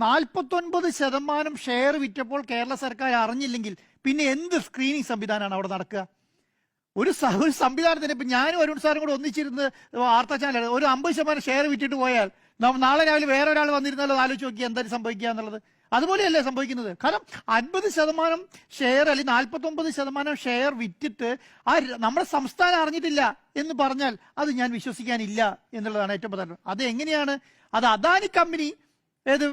49% share വിറ്റപ്പോൾ Kerala സർക്കാർ അറിഞ്ഞില്ലെങ്കിൽ പിന്നെ എന്ത് സ്ക്രീനിങ് സംവിധാനമാണ് അവിടെ നടക്കുക? ഒരു സംവിധാനത്തിന് ഇപ്പം ഞാനും അരുൺ സാറും കൂടെ ഒന്നിച്ചിരുന്ന് വാർത്താ ചാനൽ ഒരു 50% ഷെയർ വിറ്റിട്ട് പോയാൽ നാളെ രാവിലെ വേറെ ഒരാൾ വന്നിരുന്നാലോ ആലോചിച്ച് നോക്കി എന്തായാലും സംഭവിക്കുക എന്നുള്ളത്. അതുപോലെയല്ലേ സംഭവിക്കുന്നത്? കാരണം 50% ഷെയർ അല്ലെങ്കിൽ 49% ഷെയർ വിറ്റിട്ട് നമ്മുടെ സംസ്ഥാനം അറിഞ്ഞിട്ടില്ല എന്ന് പറഞ്ഞാൽ അത് ഞാൻ വിശ്വസിക്കാനില്ല എന്നുള്ളതാണ് ഏറ്റവും പ്രധാനം. അത് എങ്ങനെയാണ്? അത് അദാനി കമ്പനി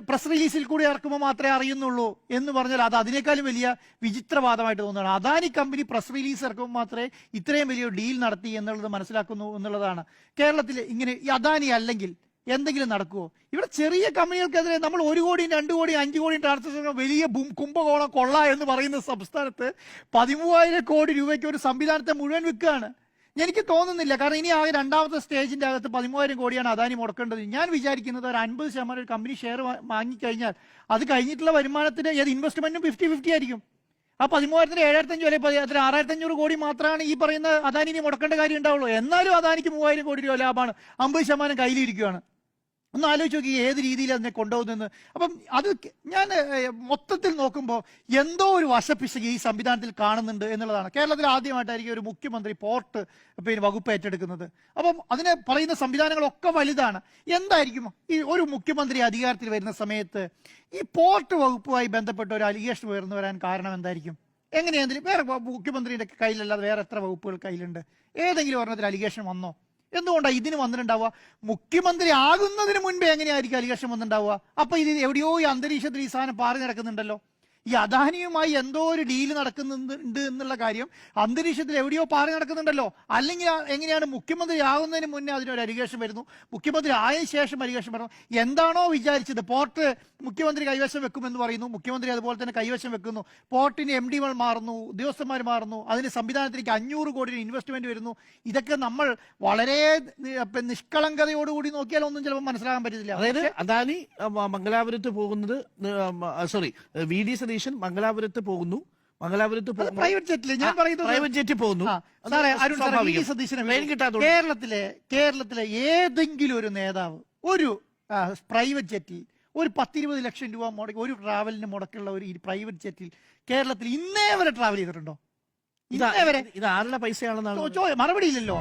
പ്രസ് റിലീസിൽ കൂടി ഇറക്കുമ്പോൾ മാത്രമേ അറിയുന്നുള്ളൂ എന്ന് പറഞ്ഞാൽ അത് അതിനേക്കാളും വലിയ വിചിത്രവാദമായിട്ട് തോന്നുകയാണ്. അദാനി കമ്പനി പ്രസ് റിലീസ് ഇറക്കുമ്പോൾ മാത്രമേ ഇത്രയും വലിയ ഡീൽ നടത്തി എന്നുള്ളത് മനസ്സിലാക്കുന്നു എന്നുള്ളതാണ്. കേരളത്തിൽ ഇങ്ങനെ അദാനി അല്ലെങ്കിൽ എന്തെങ്കിലും നടക്കുമോ? ഇവിടെ ചെറിയ കമ്പനികൾക്കെതിരെ നമ്മൾ 1 കോടിയും 2 കോടിയും 5 കോടിയും ട്രാൻസാക്ഷൻ വലിയ കുംഭകോണം കൊള്ള എന്ന് പറയുന്ന സംസ്ഥാനത്ത് 13,000 കോടി രൂപയ്ക്ക് ഒരു സംവിധാനത്തെ മുഴുവൻ വിൽക്കുകയാണ്. എനിക്ക് തോന്നുന്നില്ല. കാരണം ഇനി ആകെ രണ്ടാമത്തെ സ്റ്റേജിന്റെ അകത്ത് 13,000 കോടിയാണ് അദാനി മുടക്കേണ്ടത്. ഞാൻ വിചാരിക്കുന്നത് ഒരു 50% ഒരു കമ്പനി ഷെയർ വാങ്ങിക്കഴിഞ്ഞാൽ അത് കഴിഞ്ഞിട്ടുള്ള വരുമാനത്തിന് ഇൻവെസ്റ്റ്മെന്റും 50-50 ആയിരിക്കും. ആ 13,000-ന് 7,500 അല്ലെങ്കിൽ 6,500 കോടി മാത്രമാണ് ഈ പറയുന്ന അദാനിനെ മുടക്കേണ്ട കാര്യം ഉണ്ടാവുള്ളൂ. എന്നാലും അദാനിക്ക് 3,000 കോടി രൂപ ലാഭമാണ്. 50% കയ്യിലിരിക്കുകയാണ്. ഒന്ന് ആലോചിച്ച് നോക്കി ഏത് രീതിയിൽ അതിനെ കൊണ്ടുപോകുന്നെന്ന്. അപ്പം അത് ഞാൻ മൊത്തത്തിൽ നോക്കുമ്പോൾ എന്തോ ഒരു വശപ്പിശക് ഈ സംവിധാനത്തിൽ കാണുന്നുണ്ട് എന്നുള്ളതാണ്. കേരളത്തിൽ ആദ്യമായിട്ടായിരിക്കും ഒരു മുഖ്യമന്ത്രി പോർട്ട് വകുപ്പ് ഏറ്റെടുക്കുന്നത്. അപ്പം അതിനെ പറയുന്ന സംവിധാനങ്ങളൊക്കെ വലുതാണ്. എന്തായിരിക്കും ഈ ഒരു മുഖ്യമന്ത്രി അധികാരത്തിൽ വരുന്ന സമയത്ത് ഈ പോർട്ട് വകുപ്പുമായി ബന്ധപ്പെട്ട ഒരു അലിഗേഷൻ ഉയർന്നു വരാൻ കാരണം എന്തായിരിക്കും? എങ്ങനെയാണെങ്കിലും വേറെ മുഖ്യമന്ത്രിയുടെ കയ്യിലല്ലാതെ വേറെ എത്ര വകുപ്പുകൾ കയ്യിലുണ്ട്? ഏതെങ്കിലും ഒരെണ്ണത്തിൽ അലിഗേഷൻ വന്നോ? എന്തുകൊണ്ടാണ് ഇതിന് വന്നിട്ടുണ്ടാവുക? മുഖ്യമന്ത്രി ആകുന്നതിന് മുൻപേ എങ്ങനെയായിരിക്കും അലിഗേഷൻ വന്നിട്ടുണ്ടാവുക? അപ്പൊ ഇത് എവിടെയോ ഈ അന്തരീക്ഷത്തിൽ ഈ സാധനം പാറി നടക്കുന്നുണ്ടല്ലോ. ഈ അദാനിയുമായി എന്തോ ഒരു ഡീല് നടക്കുന്നുണ്ട് എന്നുള്ള കാര്യം അന്തരീക്ഷത്തിൽ എവിടെയോ പാറി നടക്കുന്നുണ്ടല്ലോ. അല്ലെങ്കിൽ എങ്ങനെയാണ് മുഖ്യമന്ത്രി ആകുന്നതിന് മുന്നേ അതിനൊരു അലിഗേഷൻ വരുന്നു, മുഖ്യമന്ത്രി ആയതിനു ശേഷം അലിഗേഷൻ വരുന്നു? എന്താണോ വിചാരിച്ചത് പോർട്ട് മുഖ്യമന്ത്രി കൈവശം വെക്കുമെന്ന് പറയുന്നു, മുഖ്യമന്ത്രി അതുപോലെ തന്നെ കൈവശം വെക്കുന്നു. പോർട്ടിന് MD-കൾ മാറുന്നു, ഉദ്യോഗസ്ഥന്മാർ മാറുന്നു, അതിന് സംവിധാനത്തിലേക്ക് 500 കോടി ഇൻവെസ്റ്റ്മെന്റ് വരുന്നു. ഇതൊക്കെ നമ്മൾ വളരെ നിഷ്കളങ്കതയോടുകൂടി നോക്കിയാൽ ഒന്നും ചിലപ്പോൾ മനസ്സിലാക്കാൻ പറ്റില്ല. അതായത് അദാനി മംഗലാപുരത്ത് പോകുന്നത് VD സതീശൻ മംഗലാപുരത്ത് പോകുന്നു, പ്രൈവറ്റ് ജെറ്റിൽ ഞാൻ പറയുന്നത് പ്രൈവറ്റ് ജെറ്റിൽ പോകുന്നു. കേരളത്തിലെ ഏതെങ്കിലും ഒരു നേതാവ് ഒരു പ്രൈവറ്റ് ജെറ്റിൽ ഒരു 10-20 ലക്ഷം രൂപ മുടക്കി ഒരു ട്രാവലിന് മുടക്കുള്ള ഒരു പ്രൈവറ്റ് ജെറ്റിൽ കേരളത്തിൽ ഇന്നേ വരെ ട്രാവൽ ചെയ്തിട്ടുണ്ടോ? ഇത് ആരുടെ പൈസയാണെന്നാണ് മറുപടി ഇല്ലല്ലോ.